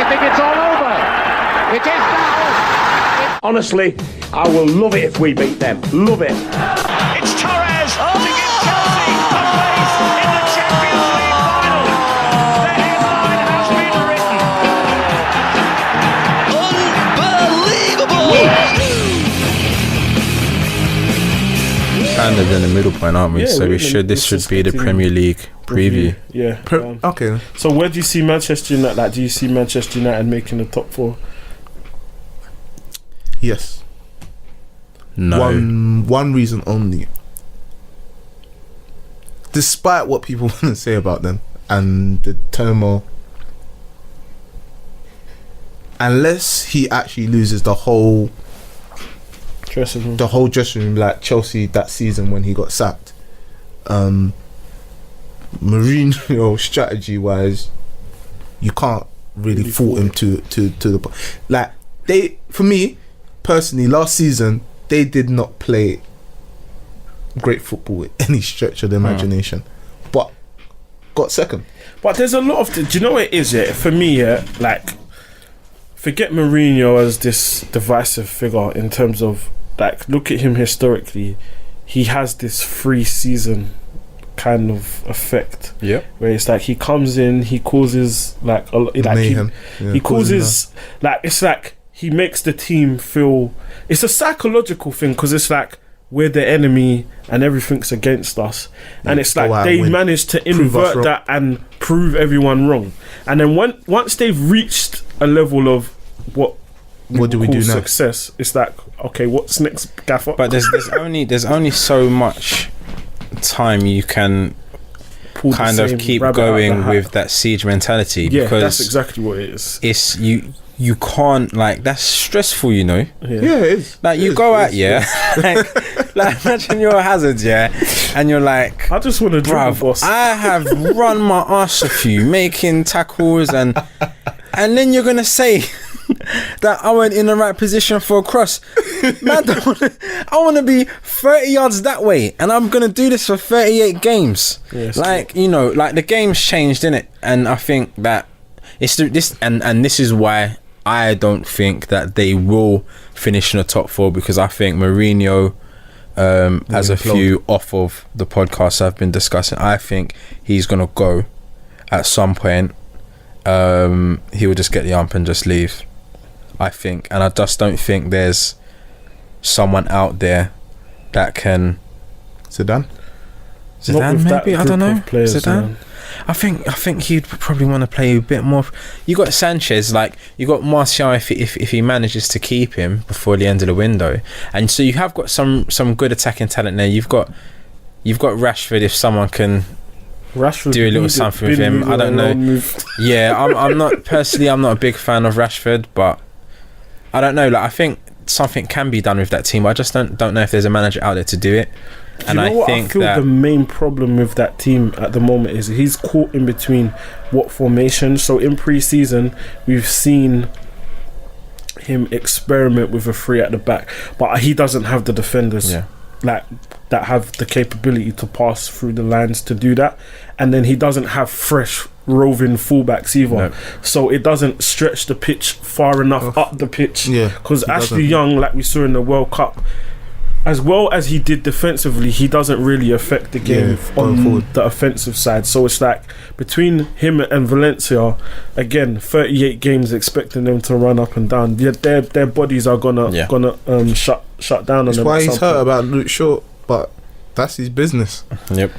think it's all over. It is now. Honestly, I will love it if we beat them. Love it. It's Torres to give Chelsea a place in the Champions League final. The headline has been written. Unbelievable. Kind of in the middle point, aren't we? Yeah, so this should be the Premier League preview. Yeah. Okay. So where do you see Manchester United? Like, do you see Manchester United making the top 4? Yes. No. One reason only. Despite what people want to say about them and the turmoil, unless he actually loses the whole dressing room like Chelsea that season when he got sacked, Mourinho strategy wise, you can't really fault him to the like they, for me personally, last season they did not play great football with any stretch of the imagination, but got second. But there's a lot of do you know what it is? Yeah, for me, like, forget Mourinho as this divisive figure in terms of, like, look at him historically. He has this 3-season kind of effect. Yep. Where it's like he comes in, he causes like a lot, like mayhem. He causes like, it's like he makes the team feel, it's a psychological thing because it's like we're the enemy and everything's against us, and it's like they manage to invert that and prove everyone wrong. And then once they've reached a level of what do we do now? Success. It's like, okay, what's next, Gaffer? But there's only so much time you can kind of keep going with that siege mentality. Yeah, because that's exactly what it is. It's you can't, like, that's stressful, you know. Yeah, it is. Like, you go out, like imagine you're a Hazard, and you're like, I just want to drive, boss. I have run my arse off you, making tackles, and then you're gonna say that I went in the right position for a cross. Man, I want to be 30 yards that way, and I'm gonna do this for 38 games. Yes, like, you know, like, the game's changed, innit? And I think that it's this, and this is why I don't think that they will finish in the top 4, because I think Mourinho, as a few off of the podcast I've been discussing, I think he's gonna go at some point. He will just get the ump and just leave, I think. And I just don't think there's someone out there that can. Zidane maybe, I don't know. Players, Zidane. I think he'd probably want to play a bit more. You got Sanchez, like, you got Martial if he manages to keep him before the end of the window, and so you have got some good attacking talent there. You've got Rashford if someone can do a little something with him. I don't know. Yeah, I'm not personally. I'm not a big fan of Rashford, but I don't know. Like, I think something can be done with that team. I just don't know if there's a manager out there to do it. And I think the main problem with that team at the moment is he's caught in between what formation. So in pre-season, we've seen him experiment with a 3 at the back, but he doesn't have the defenders like that have the capability to pass through the lines to do that, and then he doesn't have fresh roving fullbacks either. So it doesn't stretch the pitch far enough up the pitch. Because Ashley Young, like we saw in the World Cup, as well as he did defensively, he doesn't really affect the game on the offensive side. So it's like between him and Valencia, again, 38 games expecting them to run up and down. Their bodies are gonna shut down on them. That's why he's hurt about Luke Shaw, but that's his business. Yep.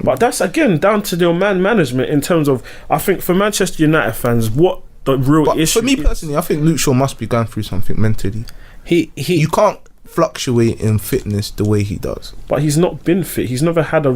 But that's again down to the man management in terms of, I think for Manchester United fans, what the real issue. For me personally, I think Luke Shaw must be going through something mentally. You can't fluctuate in fitness the way he does, but he's not been fit. He's never had a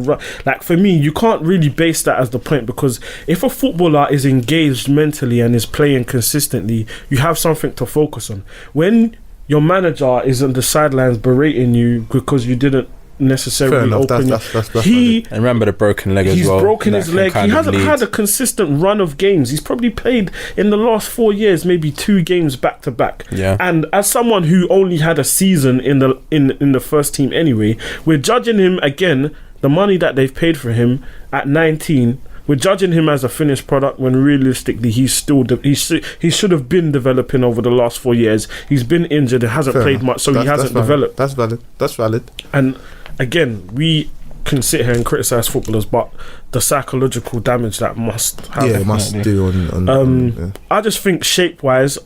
like, for me, you can't really base that as the point, because if a footballer is engaged mentally and is playing consistently, you have something to focus on. When your manager is on the sidelines berating you because you didn't necessarily open. And remember the broken leg as well. He's broken his leg. He hasn't had a consistent run of games. He's probably played in the last 4 years maybe 2 games back to back. Yeah. And as someone who only had a season in the first team anyway, we're judging him again. The money that they've paid for him at 19 we're judging him as a finished product when realistically he's still he should have been developing over the last 4 years. He's been injured, hasn't Fair played enough. much, so he hasn't developed. That's valid. And again, we can sit here and criticize footballers, but the psychological damage that must have. Yeah, it must do on I just think shape wise,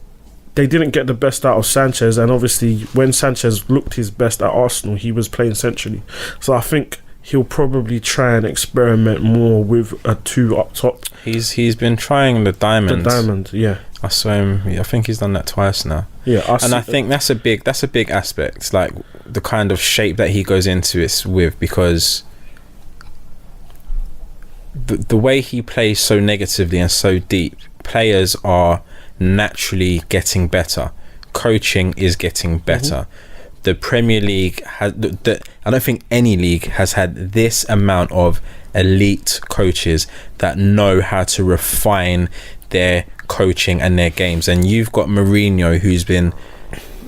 they didn't get the best out of Sanchez, and obviously when Sanchez looked his best at Arsenal, he was playing centrally. So I think he'll probably try and experiment more with a 2 up top. He's been trying the diamond. Yeah. I saw him. I think he's done that twice now. Yeah, I think that's a big aspect, like the kind of shape that he goes into it with, because the way he plays so negatively and so deep, players are naturally getting better. Coaching is getting better. The Premier League has. I don't think any league has had this amount of elite coaches that know how to refine their coaching and their games. And you've got Mourinho,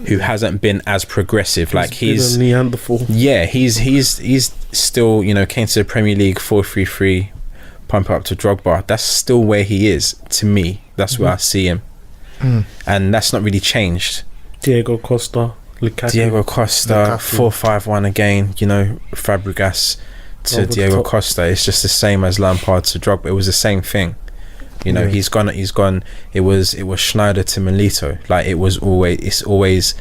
who hasn't been as progressive. Like he's a Neanderthal. Yeah, he's still, came to the Premier League 4-3-3, pump up to Drogba. That's still where he is. To me, that's where I see him, and that's not really changed. Diego Costa, Lukaku. 4-5-1 again. Fabregas to Over the Diego top. Costa. It's just the same as Lampard to Drogba. It was the same thing. He's gone. It was Schneider to Milito. Like it's always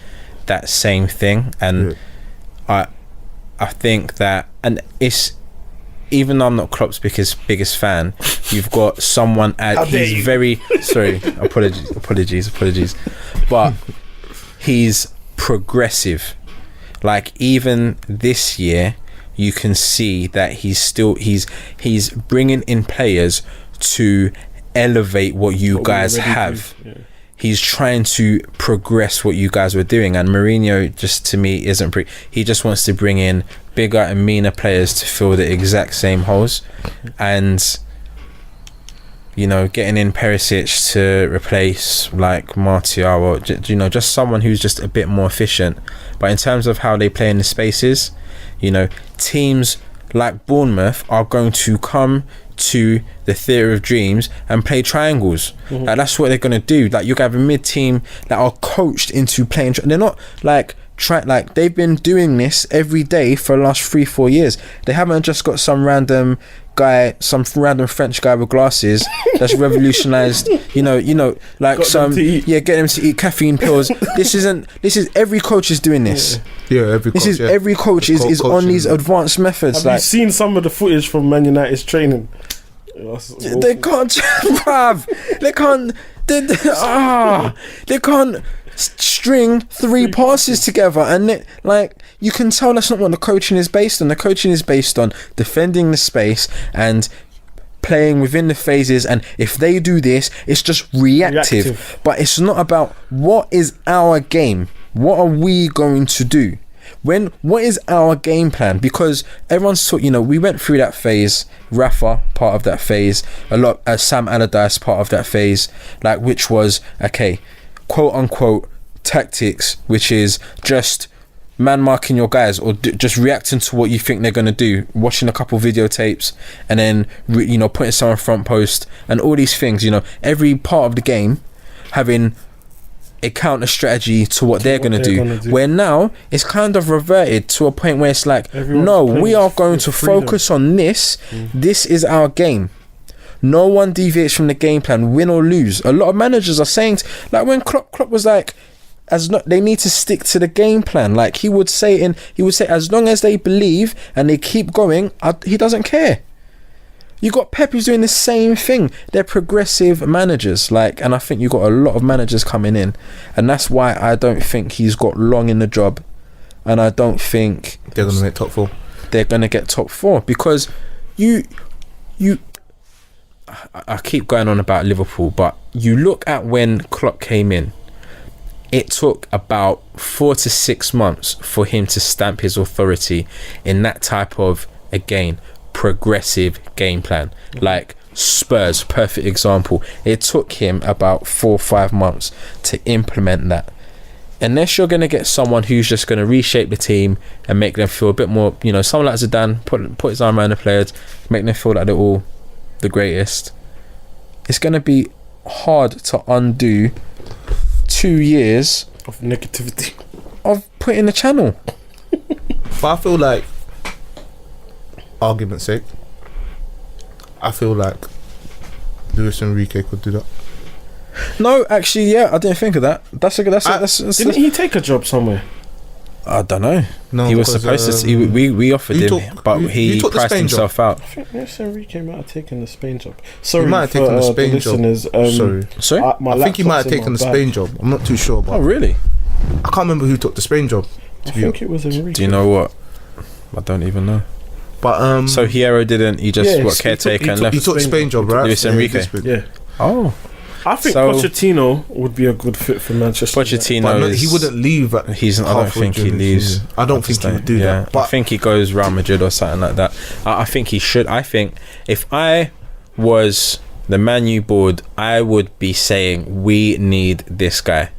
that same thing. And I think that, and it's, even though I'm not Klopp's biggest fan, you've got someone he's very sorry. Apologies. But he's progressive. Like even this year, you can see that he's bringing in players to elevate what you guys have. He's trying to progress what you guys were doing, and Mourinho just, to me, isn't he just wants to bring in bigger and meaner players to fill the exact same holes. And getting in Perisic to replace like Martial, or just someone who's just a bit more efficient. But in terms of how they play in the spaces, teams like Bournemouth are going to come to the Theatre of Dreams and play triangles. Like that's what they're going to do. Like you have a mid team that are coached into playing. They're not like they've been doing this every day for the last 3-4 years. They haven't just got some random guy, some random French guy with glasses that's revolutionized. Like Got them to eat. get them to eat caffeine pills. This is every coach is doing this. Every coach is on these advanced methods. Have you seen some of the footage from Man United's training? They can't, bruv. They can't string 3 passes together, and you can tell that's not what the coaching is based on. The coaching is based on defending the space and playing within the phases, and if they do this, it's just reactive. But it's not about what is our game. What are we going to do? What is our game plan? Because everyone's taught, we went through that phase. Rafa, part of that phase. A lot, Sam Allardyce, part of that phase. Which was, quote unquote, tactics, which is just man marking your guys, or just reacting to what you think they're going to do, watching a couple videotapes, and then, putting someone front post, and all these things, every part of the game having a counter strategy to what they're going to do. Where now it's kind of reverted to a point where it's like, we are going to focus on this. This is our game. No one deviates from the game plan, win or lose. A lot of managers are saying, when Klopp was like, they need to stick to the game plan. Like he would say, as long as they believe and they keep going, he doesn't care. You got Pep who's doing the same thing. They're progressive managers, and I think you got a lot of managers coming in, and that's why I don't think he's got long in the job, and I don't think they're gonna make top 4. They're gonna get top 4 because I keep going on about Liverpool, but you look at when Klopp came in, it took about 4 to 6 months for him to stamp his authority in that type of, again, progressive game plan. Like Spurs, perfect example. It took him about 4 or 5 months to implement that. Unless you're going to get someone who's just going to reshape the team and make them feel a bit more, someone like Zidane, put his arm around the players, make them feel like they're all the greatest, it's going to be hard to undo 2 years Of negativity. of putting the channel. But I feel like, argument's sake, I feel like Luis Enrique could do that. No, actually, yeah, I didn't think of that. Didn't he take a job somewhere? I don't know. No, He was because, supposed to. We offered you him, took- but you he took the priced Spain himself out. I think Luis Enrique might have taken the Spain job. Sorry, might have for, taken the Spain the job. listeners. Sorry. Sorry? my I think he might have laptop's in taken my the bag. Spain job. I'm not too sure, but Oh, really? I can't remember who took the Spain job. I think it was Enrique. Do you know what? I don't even know. But So Hierro didn't. He just Yeah, what he caretaker took- and he left. he took the Spain job, right? Luis Yeah, Enrique. he did. Yeah. Oh, I think So- Pochettino would be a good fit for Manchester. United. Pochettino. But no, is, he wouldn't leave. I don't think he leaves. I don't think he would do that. I But think he goes Real Madrid or something like that. I think he should. I think if I was the Man U board, I would be saying we need this guy.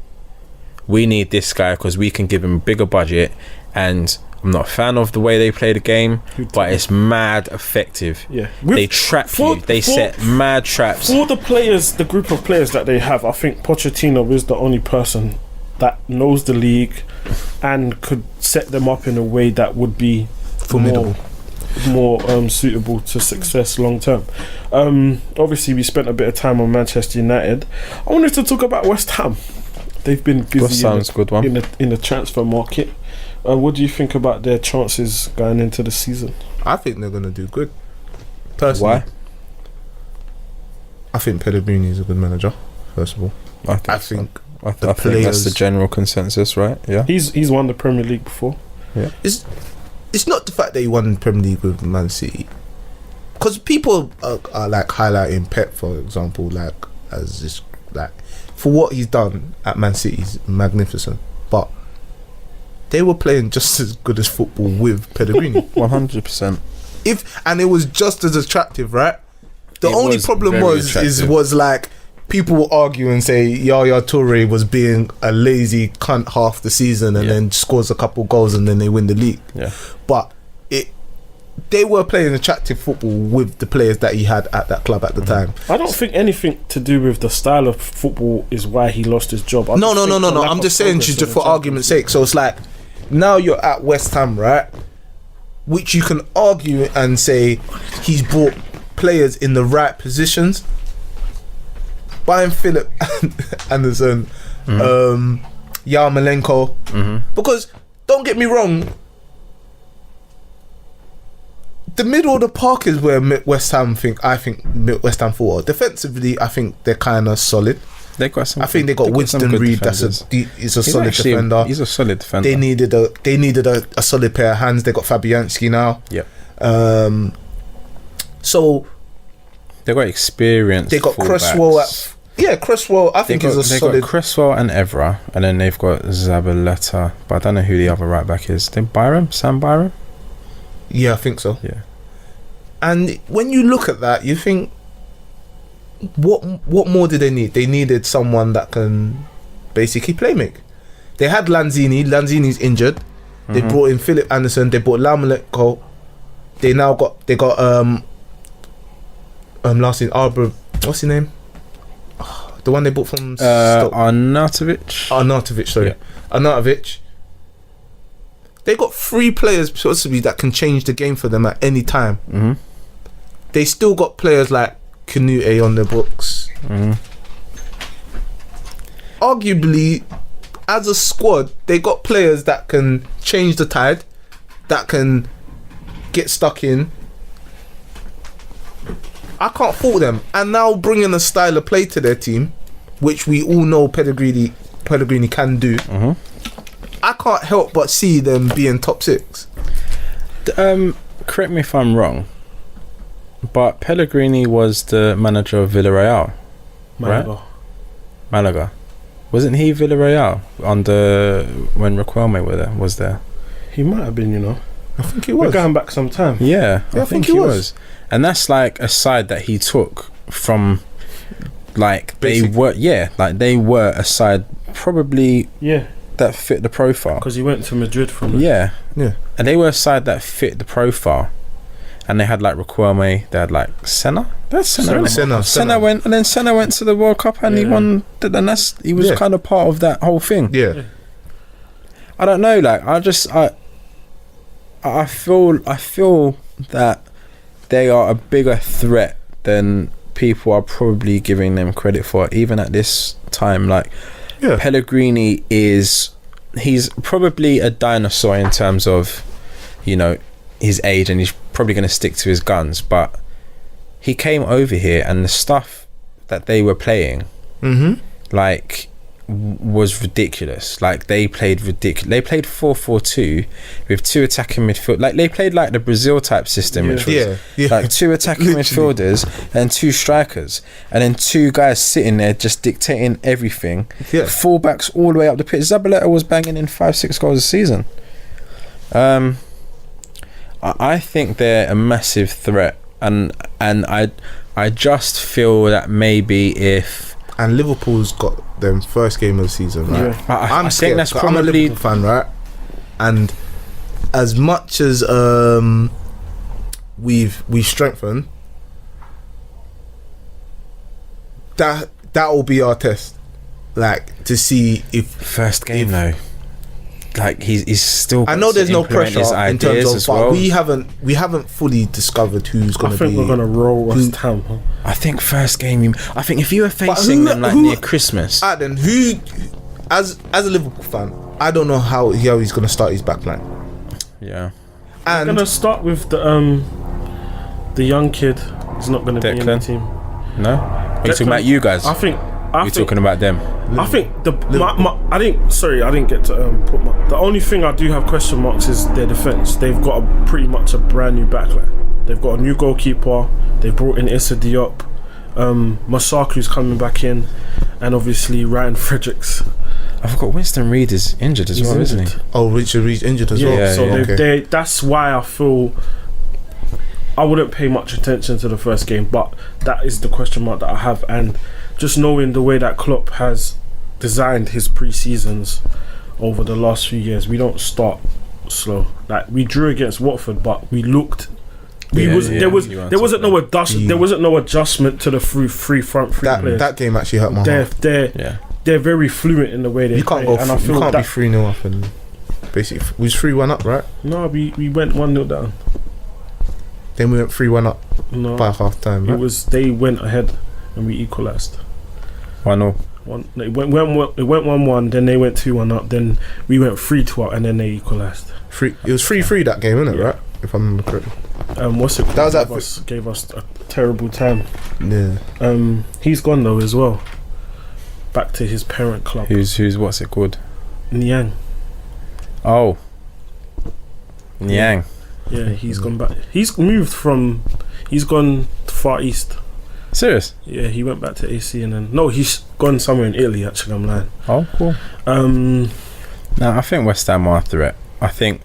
We need this guy because we can give him a bigger budget. And I'm not a fan of the way they play the game, but it's mad effective. Yeah. They trap you. They set mad traps. For the players, the group of players that they have, I think Pochettino is the only person that knows the league and could set them up in a way that would be formidable. more suitable to success long term. Obviously, we spent a bit of time on Manchester United. I wanted to talk about West Ham. They've been busy good one. in the transfer market. What do you think about their chances going into the season? I think they're gonna do good. Personally, Why? I think Pellegrini is a good manager. First of all, I so. think I the think that's the players- general consensus, right? Yeah. He's won the Premier League before. it's not the fact that he won the Premier League with Man City, because people are like highlighting Pep, for example, like as this, like for what he's done at Man City is magnificent, but they were playing just as good as football with Pellegrini. 100%. And it was just as attractive, right? The It only was problem very attractive. was like people will argue and say Yaya Toure was being a lazy cunt half the season and then scores a couple goals and then they win the league. Yeah. But they were playing attractive football with the players that he had at that club at the time. I don't think anything to do with the style of football is why he lost his job. No. I'm just saying, just for argument's sake. So it's like now you're at West Ham, right? Which you can argue and say he's brought players in the right positions. Buying Philip Anderson, Yarmolenko, because don't get me wrong, the middle of the park is where West Ham I think West Ham forward. Defensively, I think they're kind of solid. They got some. I think they got Winston Reid. He's a solid defender. He's a solid defender. They needed a solid pair of hands. They got Fabianski now. Yep. So they got experience. they got Cresswell Cresswell. I think is a solid. They got Cresswell and Evra, and then they've got Zabaleta. But I don't know who the other right back is. Then Sam Byram. Yeah, I think so. Yeah. And when you look at that, you think, what more do they need? They needed someone that can basically play make. They had Lanzini. Lanzini's injured. They brought in Philip Anderson. They brought Lameleko. They got last name Arbor. What's his name? The one they bought from Stoke. Arnautovic. Sorry, Yeah. Arnautovic. They got 3 players possibly that can change the game for them at any time. They still got players like Canute on their books. Arguably, as a squad, they got players that can change the tide, that can get stuck in. I can't fault them. And now bringing a style of play to their team, which we all know Pellegrini can do. I can't help but see them being top 6. Correct me if I'm wrong, but Pellegrini was the manager of Villarreal, right? Malaga. Wasn't he Villarreal when Riquelme was there? He might have been, I think he We're was. going back some time. Yeah, I think he was. And that's like a side that he took from, like Basic. they were a side probably Yeah, that fit the profile. because he went to Madrid from Yeah, Yeah. and they were a side that fit the profile, and they had like Riquelme, they had like Senna. That's Senna. Senna. Senna went, and then Senna went to the World Cup and he won. And he was kind of part of that whole thing. Yeah. I don't know. Like I feel that they are a bigger threat than people are probably giving them credit for, even at this time. Like Pellegrini he's probably a dinosaur in terms of, you know, his age, and he's probably going to stick to his guns, but he came over here and the stuff that they were playing like was ridiculous. Like they played ridiculous. They played 4-4-2 with 2 attacking midfield. Like they played like the Brazil type system, which was like 2 attacking midfielders and 2 strikers, and then 2 guys sitting there just dictating everything. Fullbacks all the way up the pitch. Zabaleta was banging in 5-6 goals a season. I think they're a massive threat, and I just feel that maybe if Liverpool's got them first game of the season, right? I think that's probably, I'm a Liverpool fan, right? And as much as we've strengthened, that will be our test, like to see if first game though. Like he's still. I know there's no pressure in terms of, but well. we haven't fully discovered who's going to be. I think we're going to roll West Ham. Huh? I think first game. I think if you were facing them like near Christmas, then who, as a Liverpool fan, I don't know how he's going to start his backline. Yeah, and going to start with the young kid. He's not going to be in the team. No, are you talking about you guys? I think you're talking about them. I think I didn't get to put my. The only thing I do have question marks is their defense. They've got pretty much a brand new backline. They've got a new goalkeeper. They've brought in Issa Diop. Masaku's coming back in, and obviously Ryan Fredericks. I forgot Winston Reid is injured as well, isn't he? Oh, Richard Reid's injured as well. So that's why I feel I wouldn't pay much attention to the first game, but that is the question mark that I have. And just knowing the way that Klopp has designed his pre-seasons over the last few years, we don't start slow. Like we drew against Watford, but we looked. There wasn't no adjustment to the three players. That game actually hurt my heart. They're very fluent in the way they play, and I feel you can't be 3-0 up and basically we was 3-1 up, right? No, we went 1-0 down. Then we went 3-1 up by half time. Right? They went ahead and we equalised. 1-0. It went 1-1, then they went 2-1 up, then we went 3-2 up, and then they equalised. It was 3-3 that game, isn't it? Right? If I remember correctly. What's it called? That gave us a terrible time. Yeah. He's gone though as well. Back to his parent club. Who's what's it called? Niang. Oh. Niang. Yeah, he's gone back. He's gone Far East. Serious? Yeah, he went back to AC and then he's gone somewhere in Italy. Actually, I'm lying. Oh, cool. No, I think West Ham are a threat. I think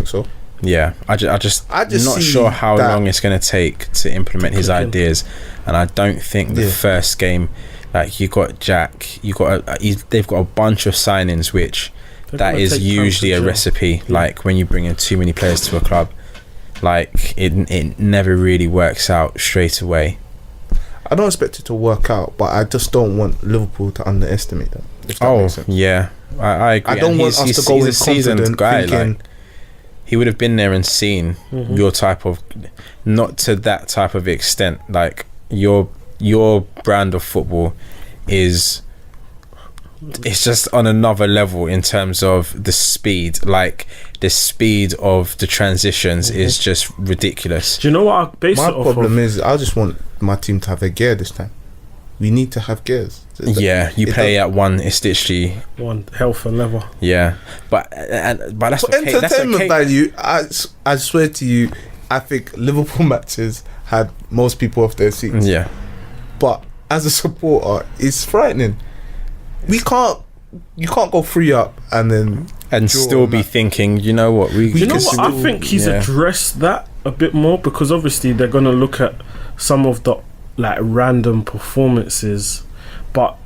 so. Yeah, I just not sure how long it's going to take to implement his ideas, and I don't think the first game, like you got Jack, they've got a bunch of signings which that is usually a recipe. Like when you bring in too many players to a club, like it never really works out straight away. I don't expect it to work out, but I just don't want Liverpool to underestimate them. If that makes sense. Yeah, I agree. I don't want us to go with confident guy, thinking. like, he would have been there and seen your type of, not to that type of extent. Like your brand of football it's just on another level in terms of the speed. Like the speed of the transitions is just ridiculous. Do you know what I base it off of? My problem is I just want my team to have a gear this time. We need to have gears. You play at one. It's literally one health and level. Yeah, but that's for entertainment value. I swear to you, I think Liverpool matches had most people off their seats. Yeah, but as a supporter, it's frightening. You can't go 3 up and still be thinking, you know what? I think he's addressed that a bit more, because obviously they're gonna look at some of the like random performances, but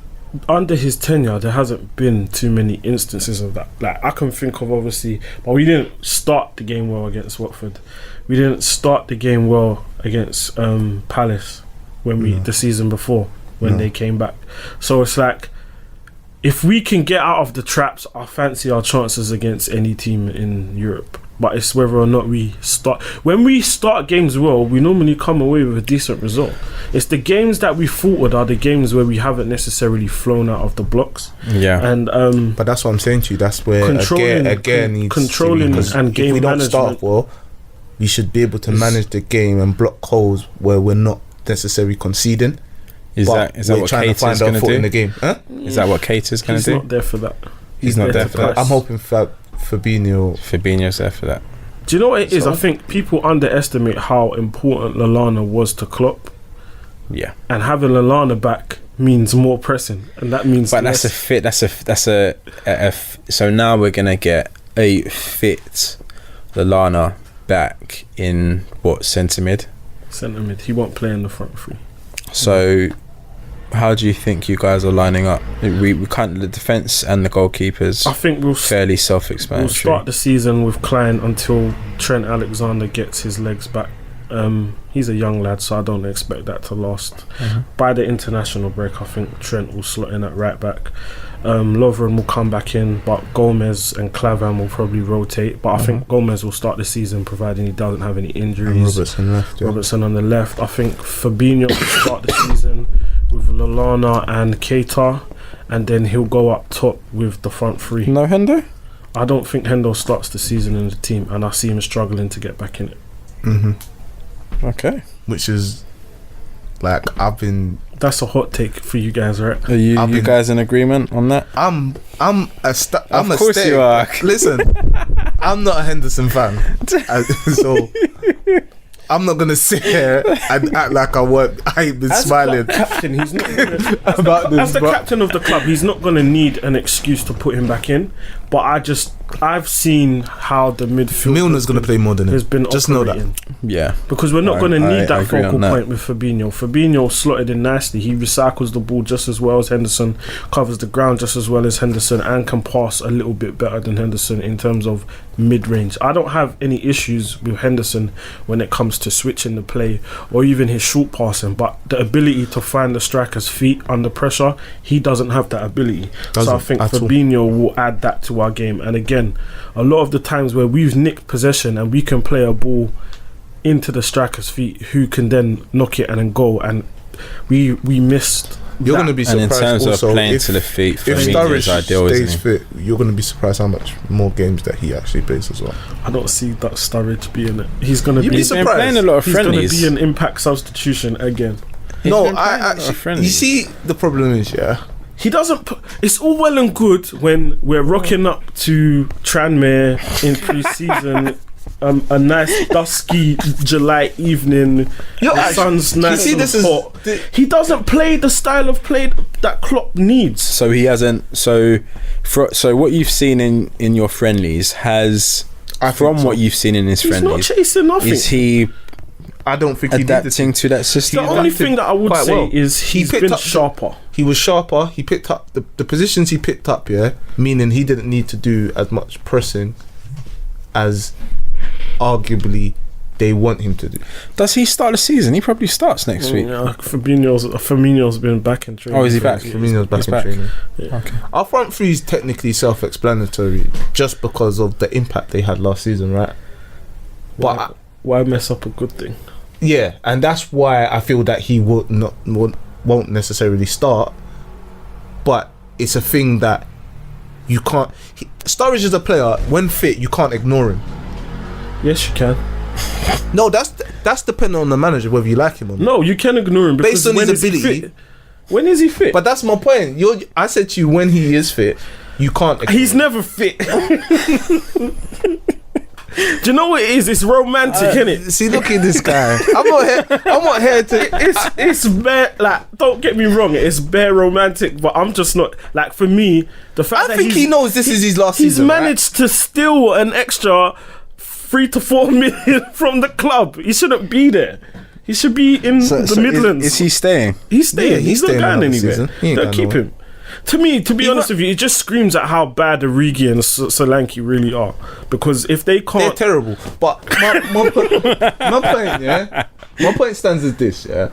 under his tenure, there hasn't been too many instances of that. Like, I can think of, obviously, but we didn't start the game well against Watford. We didn't start the game well against Palace when the season before when they came back. So it's like, if we can get out of the traps, I fancy our chances against any team in Europe. But it's whether or not we start. When we start games well, we normally come away with a decent result. It's the games that we faltered are the games where we haven't necessarily flown out of the blocks. Yeah. And but that's what I'm saying to you. That's where again needs controlling to be, and game if we don't management. start well, we should be able to manage the game and block holes where we're not necessarily conceding. Is that what Cater's going to do? In the game. Huh? Is that what Cater's going to do? He's not there for that. He's not there for that. I'm hoping Fabinho's there for that. Do you know what it is? I think people underestimate how important Lallana was to Klopp. Yeah. And having Lallana back means more pressing, and that means. But less. that's a fit. That's a. So now we're gonna get a fit Lallana back in what, centre mid? Centre mid. He won't play in the front three. So, how do you think you guys are lining up? We can't. The defence and the goalkeepers. I think we'll fairly self-explanatory. We'll start the season with Klein until Trent Alexander gets his legs back. He's a young lad, so I don't expect that to last. By the international break, I think Trent will slot in at right back. Lovren will come back in, but Gomez and Clavan will probably rotate. But I think Gomez will start the season providing he doesn't have any injuries. And Robertson left. Yeah. Robertson on the left. I think Fabinho will start the season with Lallana and Keita, and then he'll go up top with the front three. No Hendo? I don't think Hendo starts the season in the team, and I see him struggling to get back in it. Okay. Which is like, that's a hot take for you guys, right? Are you guys in agreement on that? Of course you are. Listen, I'm not a Henderson fan, so I'm not gonna sit here and act like I ain't been smiling. Captain, he's not gonna, as the captain of the club, he's not gonna need an excuse to put him back in. But I've seen how the midfield. Milner's going to play more than him. Has been just know that. Yeah. Because we're not going to need that focal point with Fabinho. Fabinho slotted in nicely. He recycles the ball just as well as Henderson, covers the ground just as well as Henderson, and can pass a little bit better than Henderson in terms of mid-range. I don't have any issues with Henderson when it comes to switching the play or even his short passing, but the ability to find the striker's feet under pressure, he doesn't have that ability. So I think Fabinho will add that to our game. And again, a lot of the times where we've nicked possession and we can play a ball into the striker's feet, who can then knock it and then go, and we missed. You're going to be surprised. And in terms also, of playing to the feet, if Sturridge ideal, stays fit, you're going to be surprised how much more games that he actually plays as well. I don't see that Sturridge being it. He's going to be surprised. Playing a lot of he's friendlies. He's going to be an impact substitution again. No, I actually. You see, the problem is, he doesn't. It's all well and good when we're rocking up to Tranmere in pre-season, a nice dusky July evening. The sun's nice and hot. He doesn't play the style of play that Klopp needs. So he hasn't. So what you've seen in your friendlies what you've seen in his friendlies, he's not chasing nothing. Is he? I don't think he adapting to that system. The only thing that I would say is he's been sharper. He was sharper. He picked up the positions he picked up, meaning he didn't need to do as much pressing as arguably they want him to do. Does he start the season? He probably starts next week. Yeah, Firmino's been back in training. Oh, is he back? Firmino's back in training. Yeah. Okay. Our front three is technically self-explanatory, just because of the impact they had last season, right? But why mess up a good thing? Yeah, and that's why I feel that he won't necessarily start. But it's a thing that you can't. Sturridge is a player. When fit, you can't ignore him. Yes, you can. No, that's dependent on the manager whether you like him or not. No, you can ignore him because based on his ability. When is he fit? But that's my point. I said to you, when he is fit, you can't. He's never fit. Do you know what it is? It's romantic, isn't it? See, look at this guy. I'm not here to. It's bare. Like, don't get me wrong. It's bare romantic, but I'm just not. Like, for me, the fact I think he knows this is his last season. He's managed to steal an extra 3 to 4 million from the club. He shouldn't be there. He should be in the Midlands. Is he staying? He's staying. Yeah, he's not staying going anywhere. Don't keep him. To me, to be honest with you, it just screams at how bad Origi and Solanke really are. Because if they They're can't, terrible. But my point, yeah. My point stands as this, yeah.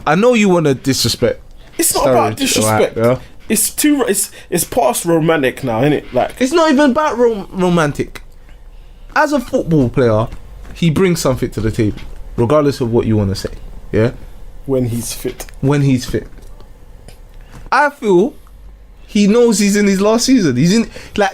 I know you want to disrespect. it's not about Sturridge, disrespect. right, yeah? It's too. It's past romantic now, isn't it? Like It's not even about romantic. As a football player, he brings something to the table, regardless of what you want to say. Yeah, when he's fit. when he's fit. I feel he knows he's in his last season. He's in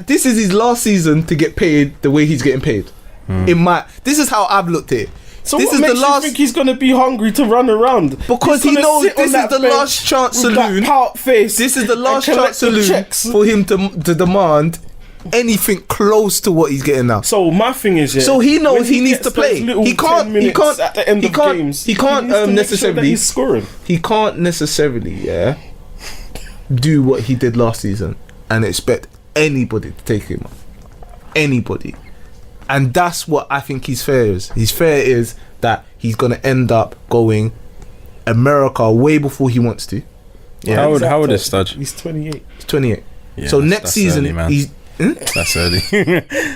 this is his last season to get paid the way he's getting paid. This is how I've looked at it. So this what is makes the last you think he's gonna be hungry to run around? because He's he gonna knows sit on this is that the bench last chance with that saloon. pout face. This is the last and chance collect the saloon checks. for him to demand anything close to what he's getting now. So my thing is, yeah, So he knows when he needs gets to play. those little He 10 can't- minutes at the end of games. he can't, needs to make sure necessarily- that he's scoring. He can't necessarily do what he did last season and expect anybody to take him on. Anybody. And that's what I think his fear is. His fear is that he's going to end up going America way before he wants to. How old is Studge? He's 28. He's 28. Yeah, so next that's season, early, man. he's... That's early.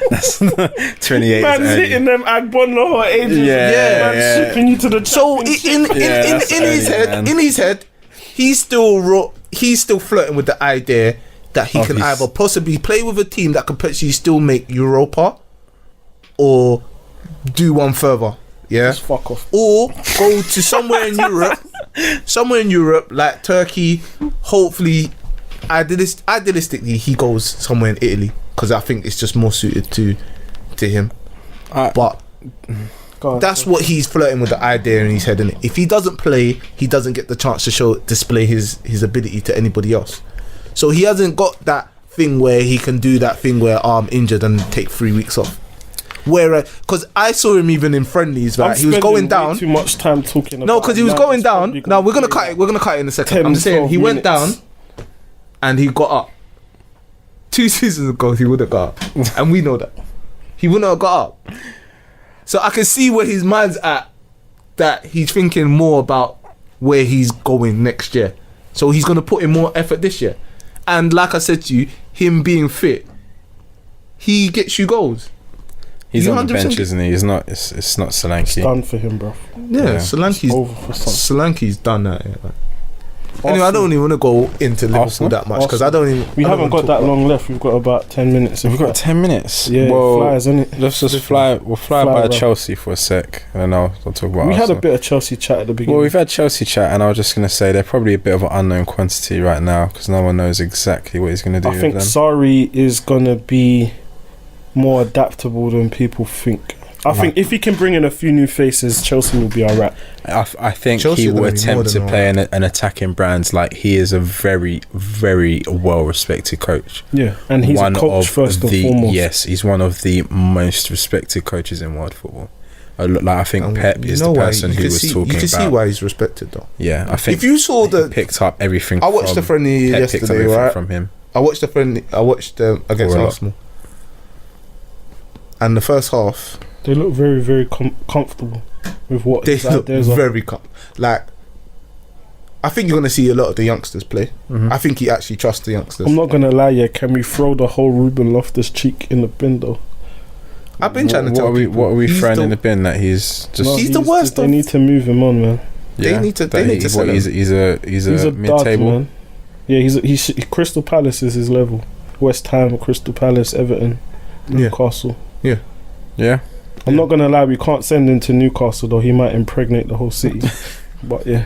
That's 28. Man's is early. hitting them Agbono ages. Yeah, Man's yeah. shipping you to the So championship. in his head, he's still flirting with the idea that he can either possibly play with a team that could potentially still make Europa, or do one further. Yeah, Just fuck off. or go to somewhere in Europe, like Turkey. Hopefully, idealistically, he goes somewhere in Italy because I think it's just more suited to him. But Go on. that's what he's flirting with the idea in his head. And if he doesn't play, he doesn't get the chance to display his ability to anybody else. So he hasn't got that thing where he can do that thing where I'm injured and take 3 weeks off. Where because I saw him even in friendlies, right? He was going down. Too much time talking. No, because he was going down. Now we're gonna cut it. We're gonna cut it in a second. 10, I'm saying 12 he went down minutes. and he got up. 2 seasons ago, he would have got up, and we know that he wouldn't have got up. So I can see where his mind's at. That he's thinking more about where he's going next year. So he's gonna put in more effort this year. And like I said to you, him being fit, he gets you goals. He's You on the 100% bench, isn't he? It's not Solanke. Done for him, bro. Yeah, Yeah. Over for some. Solanke's done that. Yeah, man. Anyway, I don't even want to go into Liverpool Arsenal? that much because I don't even. We I don't haven't wanna got talk that about- long left. We've got about 10 minutes. We've got 10 minutes. Yeah, well, it flies, isn't it? Let's just fly. We'll fly by around. Chelsea for a sec, and then I'll talk about. We had a Arsenal. bit of Chelsea chat at the beginning. Well, we've had Chelsea chat, and I was just going to say they're probably a bit of an unknown quantity right now because no one knows exactly what he's going to do I with think them. Sarri is gonna be more adaptable than people think. I think if he can bring in a few new faces, Chelsea will be alright. I think Chelsea he are will gonna be more attempt to than play an attacking brand. Like he is a very, very well respected coach. Yeah, and he's a coach first and foremost. Yes, he's one of the most respected coaches in world football. Like I think And Pep you is know the why- person you who can was see- talking You can see about. why he's respected though. Yeah, I think If you saw he picked up everything. I watched the friendly Pep picked up yesterday, everything right? from him. I watched against Or a lot. Arsenal, and the first half They look very, very comfortable with what they his look ideas are. very like. I think you're gonna see a lot of the youngsters play. Mhm. I think he actually trusts the youngsters. I'm not gonna lie, yeah. Can we throw the whole Ruben Loftus cheek in the bin though? I've been trying to tell people. What are we he's throwing the- in the bin that he's just? No, He's the worst They of- need to move him on, man. They need to- that they need to what, sell he's him. he's He's a a mid dud, table. man. Yeah, he's Crystal Palace is his level. West Ham, Crystal Palace, Everton, Yeah. Newcastle. Yeah. I'm not gonna lie, we can't send him to Newcastle though. He might impregnate the whole city. But yeah,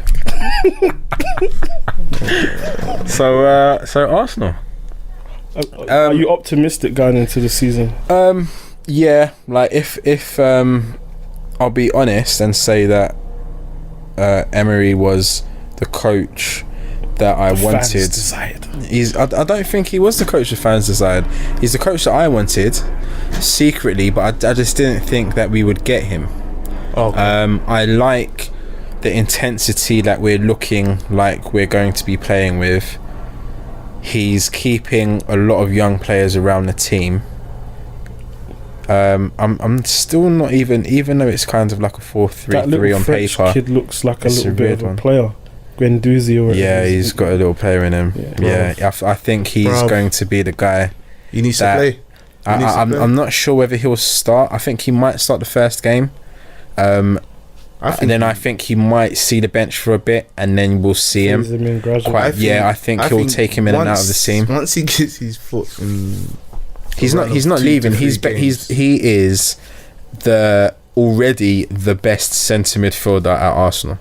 So Arsenal. are you optimistic going into the season? Yeah, like if I'll be honest and say that Emery was the coach that I Fans wanted. desired. I don't think he was the coach the fans desired. He's the coach that I wanted secretly, but I just didn't think that we would get him. I like the intensity that we're looking like we're going to be playing with. He's keeping a lot of young players around the team. I'm still not even though it's kind of like a 4-3-3 That little on French paper. kid looks like a It's little a bit weird of a one. player. Guendouzi or whatever. Yeah, he's got a little player in him. Yeah. I think he's Bruv. going to be the guy. He needs That- to play. He needs to play. I'm not sure whether he'll start. I think he might start the first game. I think he might see the bench for a bit, and then we'll see him. Phase him in gradually. I think he'll take him in and out of the team. Once he gets his foot in, He's not around 2 leaving. to 3 He games. is already the best centre midfielder at Arsenal.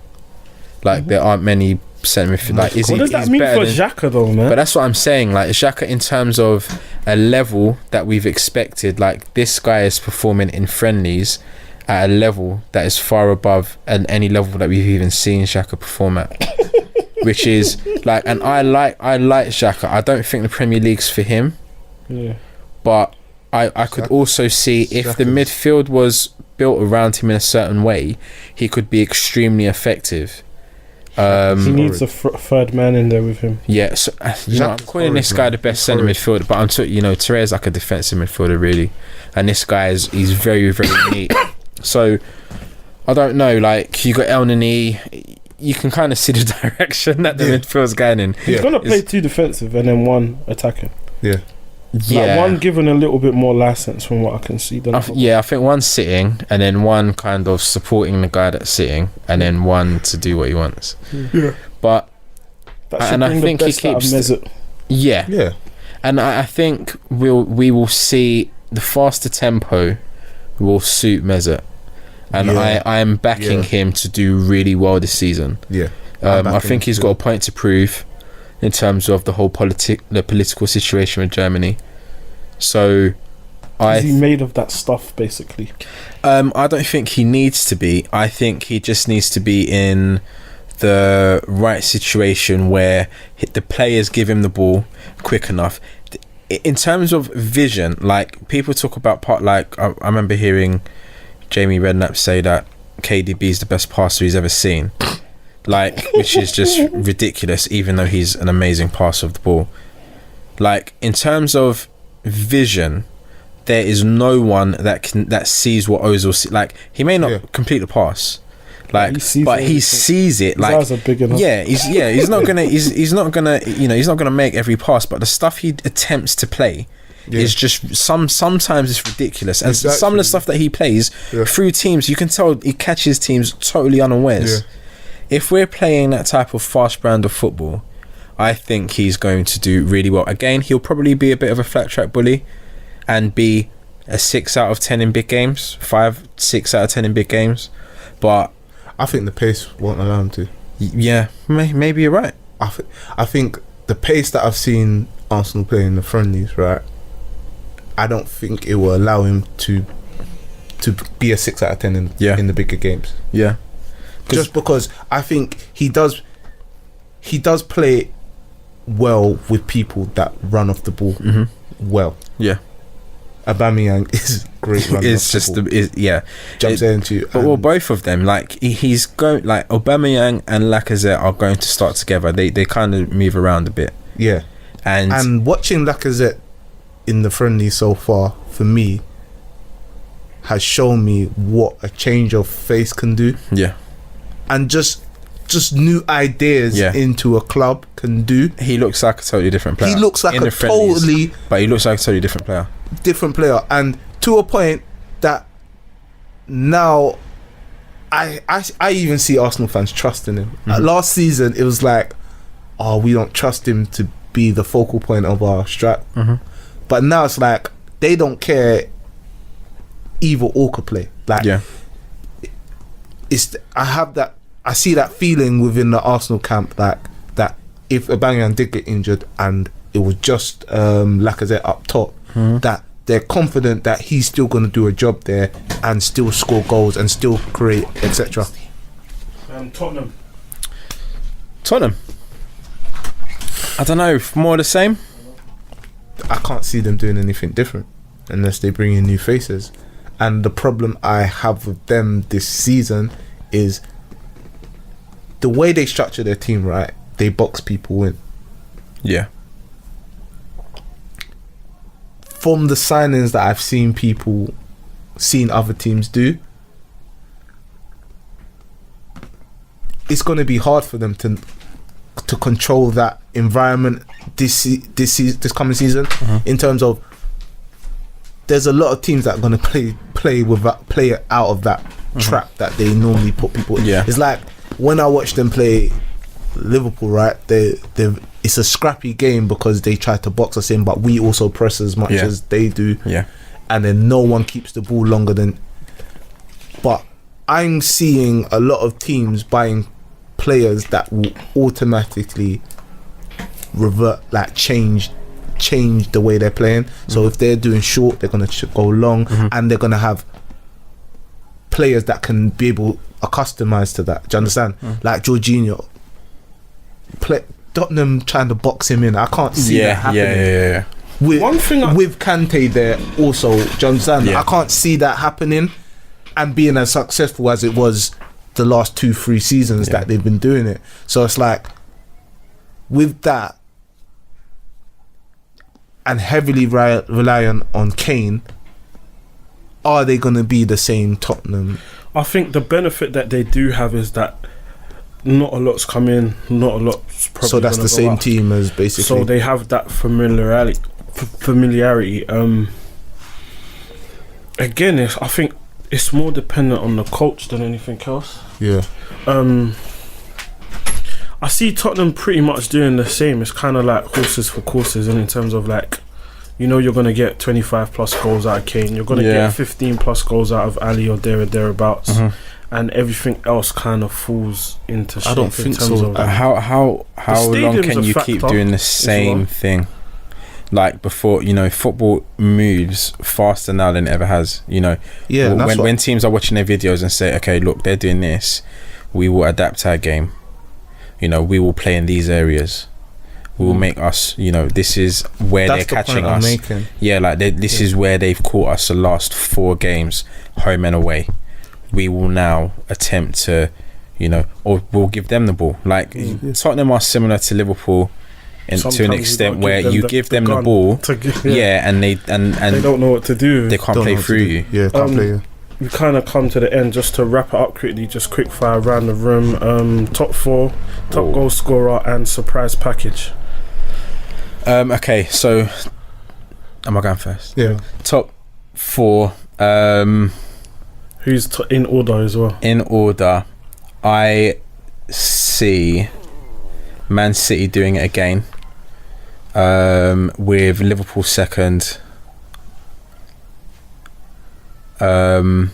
Like there aren't many centre midfielders. Like What does that mean for Xhaka though, man? But that's what I'm saying. Like Xhaka, in terms of a level that we've expected, like this guy is performing in friendlies at a level that is far above any level that we've even seen Xhaka perform at. Which is like, and I like Xhaka. I don't think the Premier League's for him. Yeah. But I could also see if the midfield was built around him in a certain way, he could be extremely effective. He needs a third man in there with him. Yeah, so I'm calling this guy the best centre midfielder, but Torreira's like a defensive midfielder really, and this guy he's very very neat. So I don't know, like you got El Nini, you can kind of see the direction that the midfield's going in. He's gonna play 2 defensive and then 1 attacking. Yeah. Like one given a little bit more license from what I can see. I think 1 sitting and then 1 kind of supporting the guy that's sitting, and then 1 to do what he wants. Yeah. But and I think he keeps. Yeah. And I think we will see the faster tempo will suit Mesut, and I am backing him to do really well this season. Yeah. I think he's got a point to prove in terms of the whole political situation with Germany. So is he made of that stuff basically? I don't think he needs to be. I think he just needs to be in the right situation where the players give him the ball quick enough. In terms of vision, like people talk about I remember hearing Jamie Redknapp say that KDB is the best passer he's ever seen. Like, which is just ridiculous, even though he's an amazing passer of the ball. Like, in terms of vision, there is no one that sees what Ozil sees. Like, he may not complete the pass, like, he sees it. Like, his eyes are big enough. He's not gonna make every pass, but the stuff he attempts to play is just sometimes it's ridiculous, and some of the stuff that he plays through teams, you can tell he catches teams totally unawares. If we're playing that type of fast brand of football, I think he's going to do really well. Again, he'll probably be a bit of a flat track bully and be a 6 out of 10 in big games, 5-6 out of 10 in big games. But I think the pace won't allow him to. Yeah, maybe you're right. I think the pace that I've seen Arsenal play in the friendlies, right, I don't think it will allow him to be a 6 out of 10 in the bigger games. Yeah. Just because I think he does play well with people that run off the ball well. Yeah. Aubameyang is great running it's off the ball. Jumps into you. But both of them, like he's going, like Aubameyang and Lacazette are going to start together. They kind of move around a bit. Yeah. And watching Lacazette in the friendly so far, for me, has shown me what a change of face can do. Yeah. And just new ideas into a club can do. He looks like a totally different player. He looks like but he looks like a totally different player. And to a point that now I even see Arsenal fans trusting him. Last season it was like, oh, we don't trust him to be the focal point of our strat. But now it's like they don't care. Either or could play. Like, I see that feeling within the Arsenal camp, like that if Aubameyang did get injured and it was just Lacazette up top, that they're confident that he's still going to do a job there and still score goals and still create, etc. Tottenham. I don't know, more the same. I can't see them doing anything different unless they bring in new faces. And the problem I have with them this season is the way they structure their team, right? They box people in. Yeah. From the signings that I've seen other teams do, it's going to be hard for them to control that environment this coming season. In terms of, there's a lot of teams that are going to play out of that trap that they normally put people in. Yeah. It's like when I watch them play Liverpool, right? It's a scrappy game because they try to box us in, but we also press as much as they do. Yeah. And then no one keeps the ball longer than. But I'm seeing a lot of teams buying players that will automatically change the way they're playing. So if they're doing short, they're going to go long, and they're going to have players that can be able are customized to that. Do you understand? Like Jorginho, Tottenham trying to box him in. I can't see that happening. Yeah. With Kante there also, do you understand? Yeah. I can't see that happening and being as successful as it was the last 2-3 seasons that they've been doing it. So it's like, with that and heavily reliant on Kane, are they going to be the same Tottenham? I think the benefit that they do have is that not a lot's come in, not a lot's probably. So that's the same team as basically. So they have that familiarity. Again, I think it's more dependent on the coach than anything else. Yeah. I see Tottenham pretty much doing the same. It's kind of like horses for courses, and in terms of like, you know, you're going to get 25 plus goals out of Kane, you're going to get 15 plus goals out of Ali or thereabouts, and everything else kind of falls into shape. I don't think so. How long can you keep doing the same thing? Like before, you know, football moves faster now than it ever has. You know, when teams are watching their videos and say, okay, look, they're doing this, we will adapt our game. You know, we will play in these areas. We will make us, you know, this is where they're catching us. Yeah, like this is where they've caught us the last 4 games, home and away. We will now attempt to, you know, or we'll give them the ball. Like Tottenham are similar to Liverpool to an extent where you give them the ball, and they don't know what to do. They can't play through you. Yeah, can't play you. We kind of come to the end. Just to wrap it up quickly, just quick fire around the room. Top 4, top goal scorer, and surprise package. Okay, so am I going first? Yeah. Top 4. Who's in order as well? In order, I see Man City doing it again. With Liverpool second. I'm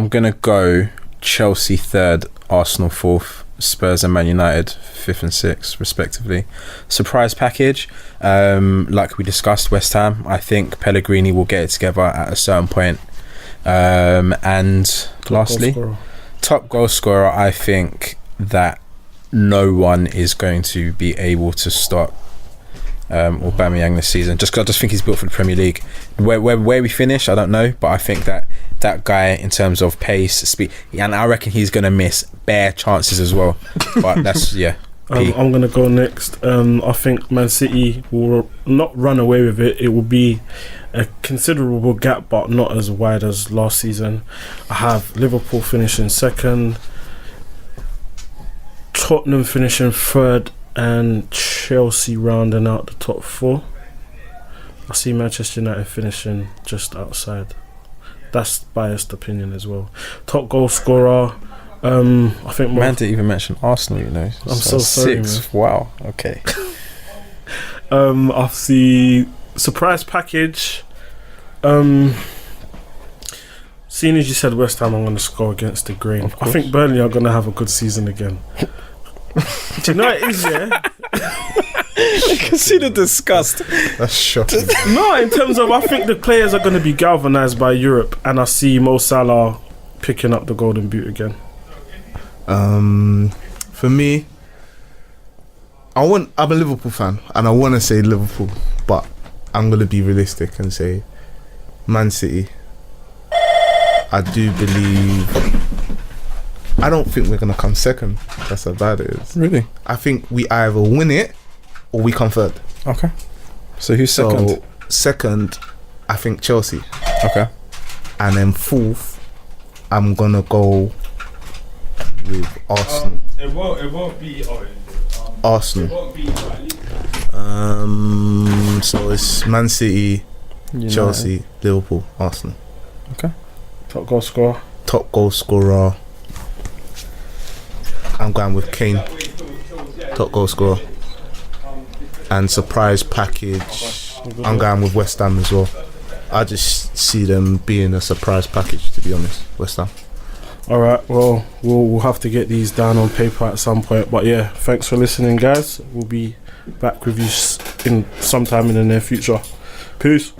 gonna go Chelsea third, Arsenal fourth, Spurs and Man United 5th and 6th respectively. Surprise package, like we discussed, West Ham. I think Pellegrini will get it together at a certain point. And lastly, top goal scorer. I think that no one is going to be able to stop Aubameyang this season, just because I just think he's built for the Premier League. Where we finish, I don't know, but I think that guy, in terms of pace, speed, and I reckon he's going to miss bare chances as well. But that's I'm going to go next. I think Man City will not run away with it. It will be a considerable gap, but not as wide as last season. I have Liverpool finishing second, Tottenham finishing third, and Chelsea rounding out the top 4. I see Manchester United finishing just outside. That's biased opinion as well. Top goal scorer, I think man didn't even mention Arsenal, you know. I'm so sorry, 6. Man. Wow, okay. I see surprise package. Seeing as you said West Ham, I'm going to score against the grain. I think Burnley are going to have a good season again. Do you know what it is, yeah? You can see the disgust. That's shocking. No, in terms of, I think the players are going to be galvanised by Europe, and I see Mo Salah picking up the Golden Boot again. For me, I'm a Liverpool fan, and I want to say Liverpool, but I'm going to be realistic and say Man City. I do believe. I don't think we're going to come second. That's how bad it is. Really? I think we either win it or we come third. Okay. So who's second? So second, I think Chelsea. Okay. And then fourth, I'm gonna go with Arsenal. It won't be Arsenal. won't be So it's Man City, United. Chelsea, Liverpool, Arsenal. top goal scorer. Top goal scorer. I'm going with Kane. Top goal scorer. And surprise package. I'm going with West Ham as well. I just see them being a surprise package, to be honest. West Ham. All right, well, we'll have to get these down on paper at some point. But yeah, thanks for listening, guys. We'll be back with you in sometime in the near future. Peace.